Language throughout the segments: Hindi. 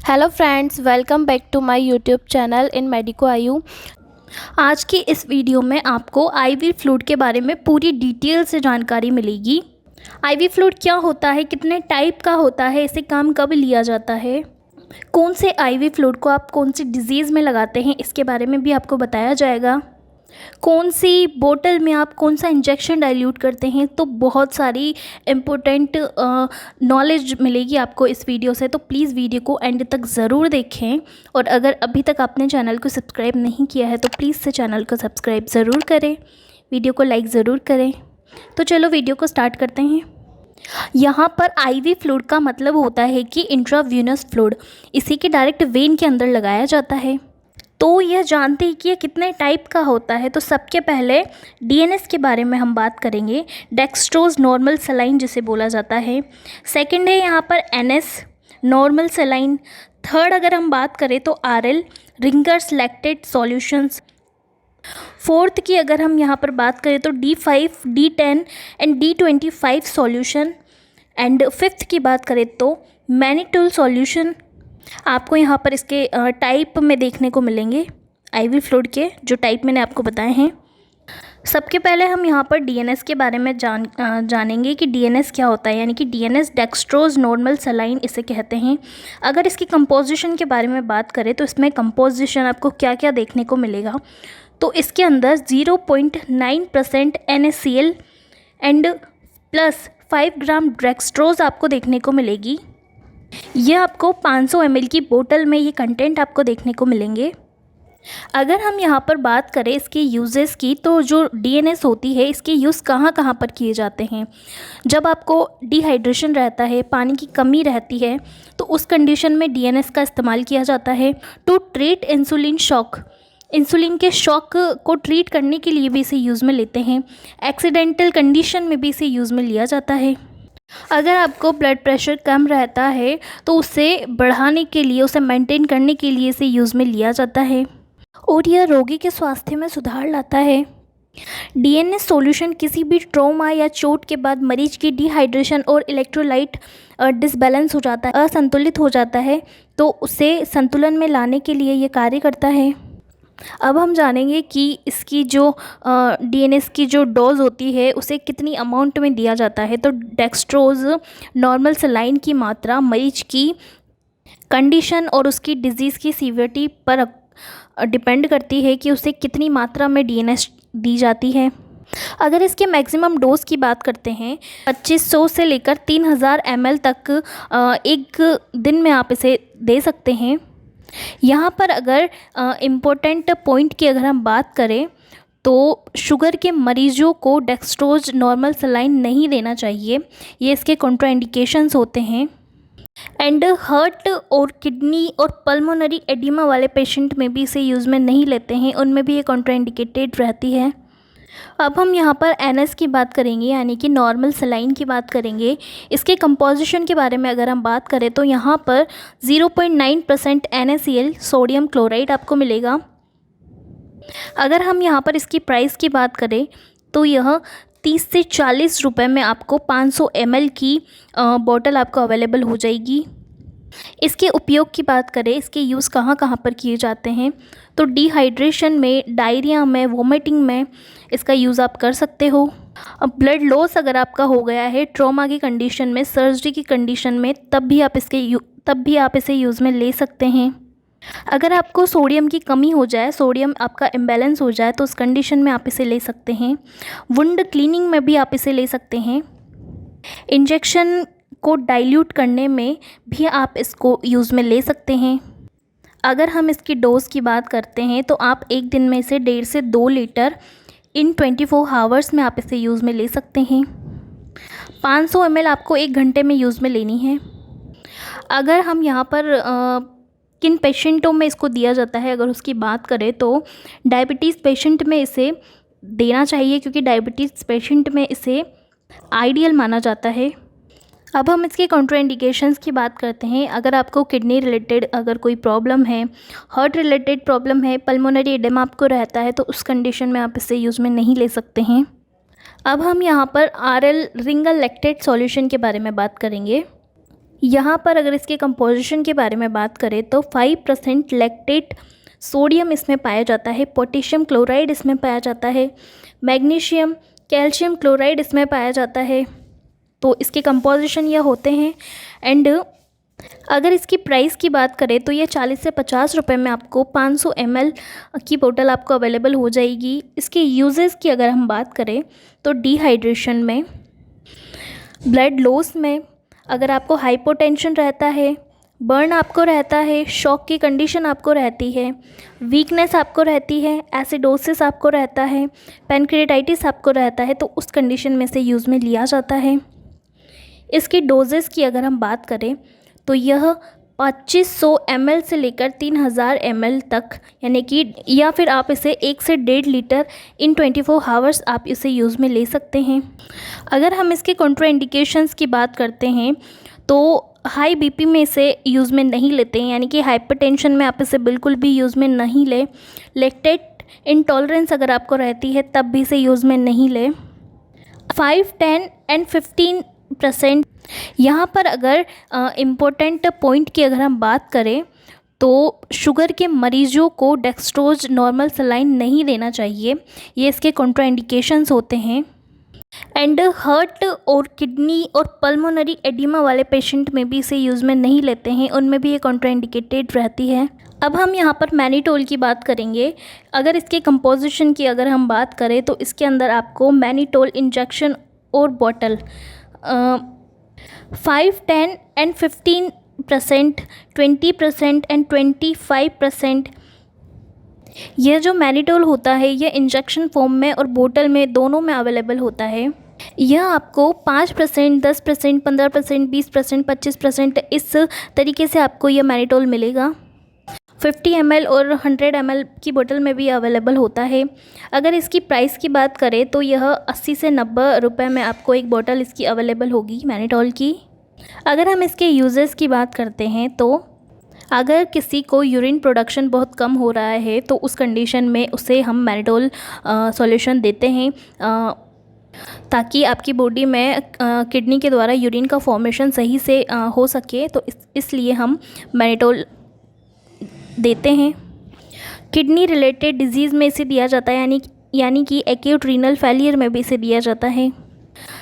Hello friends, welcome back to my YouTube channel in Medico Ayu. आज की इस वीडियो में आपको आईवी फ्लूइड के बारे में पूरी डिटेल से जानकारी मिलेगी। आईवी फ्लूइड क्या होता है, कितने टाइप का होता है, इसे काम कब लिया जाता है, कौन से आईवी फ्लूइड को आप कौन सी डिजीज़ में लगाते हैं, इसके बारे में भी आपको बताया जाएगा। कौन सी बोतल में आप कौन सा इंजेक्शन डाइल्यूट करते हैं, तो बहुत सारी इम्पोर्टेंट नॉलेज मिलेगी आपको इस वीडियो से। तो प्लीज़ वीडियो को एंड तक ज़रूर देखें, और अगर अभी तक आपने चैनल को सब्सक्राइब नहीं किया है तो प्लीज़ से चैनल को सब्सक्राइब ज़रूर करें, वीडियो को लाइक ज़रूर करें। तो चलो वीडियो को स्टार्ट करते हैं। यहाँ पर आईवी फ्लूइड का मतलब होता है कि इंट्रावेनस फ्लूइड, इसी के डायरेक्ट वेन के अंदर लगाया जाता है। तो यह जानते हैं कि यह कितने टाइप का होता है। तो सबके पहले डीएनएस के बारे में हम बात करेंगे, डेक्सट्रोज नॉर्मल सलाइन जिसे बोला जाता है। सेकंड है यहाँ पर एनएस नॉर्मल सलाइन। थर्ड अगर हम बात करें तो RL ringers lactate solutions. Fourth की अगर हम यहाँ पर बात करें तो D5, D10 and D25 solution. And fifth की बात करें तो मैनिटोल सॉल्यूशन। आपको यहाँ पर इसके टाइप में देखने को मिलेंगे, आईवी फ्लूइड के जो टाइप मैंने आपको बताए हैं। सबके पहले हम यहाँ पर डीएनएस के बारे में जानेंगे कि डीएनएस क्या होता है, यानी कि डीएनएस डेक्सट्रोज नॉर्मल सलाइन इसे कहते हैं। अगर इसकी कंपोजिशन के बारे में बात करें तो इसमें कंपोजिशन आपको क्या क्या देखने को मिलेगा। तो इसके अंदर 0.9% NaCl and plus 5 gram dextrose आपको देखने को मिलेगी। यह आपको 500 ml की बोतल में ये कंटेंट आपको देखने को मिलेंगे। अगर हम यहाँ पर बात करें इसके यूजेस की, तो जो डीएनएस होती है इसके यूज़ कहाँ कहाँ पर किए जाते हैं। जब आपको डिहाइड्रेशन रहता है, पानी की कमी रहती है, तो उस कंडीशन में डीएनएस का इस्तेमाल किया जाता है। To treat insulin shock, insulin के शॉक को ट्रीट करने के लिए भी इसे यूज़ में लेते हैं। एक्सीडेंटल कंडीशन में भी इसे यूज़ में लिया जाता है। अगर आपको ब्लड प्रेशर कम रहता है तो उसे बढ़ाने के लिए, उसे मेंटेन करने के लिए इसे यूज़ में लिया जाता है, और यह रोगी के स्वास्थ्य में सुधार लाता है। डीएनएस सॉल्यूशन किसी भी ट्रॉमा या चोट के बाद मरीज की डिहाइड्रेशन और इलेक्ट्रोलाइट डिसबैलेंस हो जाता है, असंतुलित हो जाता है, तो उसे संतुलन में लाने के लिए ये कार्य करता है। अब हम जानेंगे कि इसकी जो डीएनएस की जो डोज होती है उसे कितनी अमाउंट में दिया जाता है। तो डेक्सट्रोज नॉर्मल सलाइन की मात्रा मरीज की कंडीशन और उसकी डिजीज़ की सीवियरिटी पर डिपेंड करती है कि उसे कितनी मात्रा में डीएनएस दी जाती है। अगर इसके मैक्सिमम डोज की बात करते हैं, 2500 से लेकर 3000 ml तक एक दिन में आप इसे दे सकते हैं। यहाँ पर अगर इम्पोर्टेंट पॉइंट की अगर हम बात करें तो शुगर के मरीजों को डेक्सट्रोज नॉर्मल सलाइन नहीं देना चाहिए, ये इसके कॉन्ट्राइंडिकेशंस होते हैं। एंड हार्ट और किडनी और पल्मोनरी एडिमा वाले पेशेंट में भी इसे यूज़ में नहीं लेते हैं, उनमें भी ये कॉन्ट्राइंडिकेटेड रहती है। अब हम यहाँ पर एनएस की बात करेंगे, यानी कि नॉर्मल सलाइन की बात करेंगे। इसके कंपोजिशन के बारे में अगर हम बात करें तो यहाँ पर 0.9% NaCl सोडियम क्लोराइड आपको मिलेगा। अगर हम यहाँ पर इसकी प्राइस की बात करें तो यह 30 से 40 रुपये में आपको 500 ml की बॉटल आपको अवेलेबल हो जाएगी। इसके उपयोग की बात करें, इसके यूज़ कहाँ कहाँ पर किए जाते हैं, तो डिहाइड्रेशन में, डायरिया में, वोमिटिंग में इसका यूज़ आप कर सकते हो। अब ब्लड लॉस अगर आपका हो गया है, ट्रॉमा की कंडीशन में, सर्जरी की कंडीशन में, तब भी आप इसे यूज़ में ले सकते हैं। अगर आपको सोडियम की कमी हो जाए, सोडियम आपका इम्बैलेंस हो जाए, तो उस कंडीशन में आप इसे ले सकते हैं। वुंड क्लीनिंग में भी आप इसे ले सकते हैं। इंजेक्शन को डाइल्यूट करने में भी आप इसको यूज़ में ले सकते हैं। अगर हम इसकी डोज़ की बात करते हैं तो आप एक दिन में इसे 1.5 से 2 लीटर इन 24 आवर्स में आप इसे यूज़ में ले सकते हैं। 500 ml आपको 1 घंटे में यूज़ में लेनी है। अगर हम यहाँ पर किन पेशेंटों में इसको दिया जाता है अगर उसकी बात करें तो डायबिटीज़ पेशेंट में इसे देना चाहिए, क्योंकि डायबिटीज़ पेशेंट में इसे आइडियल माना जाता है। अब हम इसके कॉन्ट्राइंडिकेशंस की बात करते हैं। अगर आपको किडनी रिलेटेड अगर कोई प्रॉब्लम है, हार्ट रिलेटेड प्रॉब्लम है, पल्मोनरी एडेमा आपको रहता है, तो उस कंडीशन में आप इसे यूज़ में नहीं ले सकते हैं। अब हम यहाँ पर आरएल रिंगल लैक्टेट सॉल्यूशन के बारे में बात करेंगे। यहाँ पर अगर इसके कंपोजिशन के बारे में बात करें तो 5% लैक्टेट सोडियम इसमें पाया जाता है, पोटेशियम क्लोराइड इसमें पाया जाता है, मैग्नीशियम कैल्शियम क्लोराइड इसमें पाया जाता है। तो इसके कंपोजिशन यह होते हैं। एंड अगर इसकी प्राइस की बात करें तो ये 40 से 50 रुपए में आपको 500 ml की बोतल आपको अवेलेबल हो जाएगी। इसके यूजेस की अगर हम बात करें तो डिहाइड्रेशन में, ब्लड लॉस में, अगर आपको हाइपोटेंशन रहता है, बर्न आपको रहता है, शॉक की कंडीशन आपको रहती है, वीकनेस आपको रहती है, एसिडोसिस आपको रहता है, पैनक्रियाटाइटिस आपको रहता है, तो उस कंडीशन में से यूज़ में लिया जाता है। इसकी डोजेस की अगर हम बात करें तो यह 2500 ml से लेकर 3000 ml तक, यानी कि या फिर आप इसे 1 से 1.5 लीटर इन 24 आवर्स आप इसे यूज़ में ले सकते हैं। अगर हम इसके कॉन्ट्राइंडिकेशंस की बात करते हैं तो हाई बीपी में इसे यूज़ में नहीं लेते हैं, यानी कि हाइपरटेंशन में आप इसे बिल्कुल भी यूज़ में नहीं लें। लैक्टेट इंटॉलरेंस अगर आपको रहती है तब भी इसे यूज़ में नहीं लें। 5, 10 एंड 15%। यहाँ पर अगर इम्पोर्टेंट पॉइंट की अगर हम बात करें तो शुगर के मरीजों को डेक्सट्रोज नॉर्मल सलाइन नहीं देना चाहिए, ये इसके कॉन्ट्राइंडिकेशंस होते हैं। एंड हार्ट और किडनी और पल्मोनरी एडिमा वाले पेशेंट में भी इसे यूज़ में नहीं लेते हैं, उनमें भी ये कॉन्ट्राइंडिकेटेड रहती है। अब हम यहाँ पर मैनिटोल की बात करेंगे। अगर इसके कंपोजिशन की अगर हम बात करें तो इसके अंदर आपको मैनिटोल इंजेक्शन और बॉटल 5, 10 एंड 15%, 20% एंड 25%। यह जो मैनिटोल होता है यह इंजेक्शन फॉर्म में और बोतल में दोनों में अवेलेबल होता है। यह आपको 5%, 10%, 15%, 20%, 25% इस तरीके से आपको यह मैनिटोल मिलेगा। 50 ml और 100 ml की बोतल में भी अवेलेबल होता है। अगर इसकी प्राइस की बात करें तो यह 80 से 90 रुपए में आपको एक बोतल इसकी अवेलेबल होगी मैनिटोल की। अगर हम इसके यूजेस की बात करते हैं तो अगर किसी को यूरिन प्रोडक्शन बहुत कम हो रहा है तो उस कंडीशन में उसे हम मैनिटोल सॉल्यूशन देते हैं ताकि आपकी बॉडी में किडनी के द्वारा यूरिन का फॉर्मेशन सही से हो सके, तो इसलिए हम मैनिटोल देते हैं। किडनी रिलेटेड डिजीज़ में इसे दिया जाता है, यानी कि एक्यूट रीनल फेलियर में भी इसे दिया जाता है।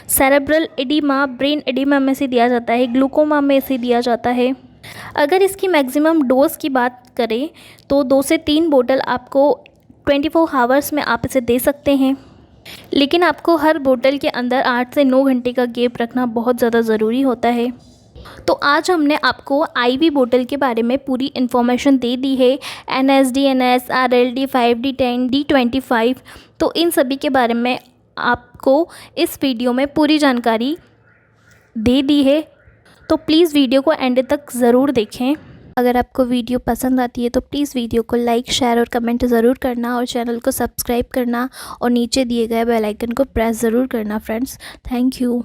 सेरेब्रल एडिमा, ब्रेन एडिमा में इसे दिया जाता है। ग्लूकोमा में इसे दिया जाता है। अगर इसकी मैक्सिमम डोज की बात करें तो 2 से 3 बोतल आपको 24 आवर्स में आप इसे दे सकते हैं, लेकिन आपको हर बोतल के अंदर 8 से 9 घंटे का गैप रखना बहुत ज़्यादा ज़रूरी होता है। तो आज हमने आपको आईवी बोतल के बारे में पूरी इन्फॉर्मेशन दे दी है, NSD/NS, RLD, 5D10, D25। तो इन सभी के बारे में आपको इस वीडियो में पूरी जानकारी दे दी है, तो प्लीज़ वीडियो को एंड तक ज़रूर देखें। अगर आपको वीडियो पसंद आती है तो प्लीज़ वीडियो को लाइक, शेयर और कमेंट ज़रूर करना और चैनल को सब्सक्राइब करना और नीचे दिए गए बेल आइकन को प्रेस ज़रूर करना फ्रेंड्स। Thank you.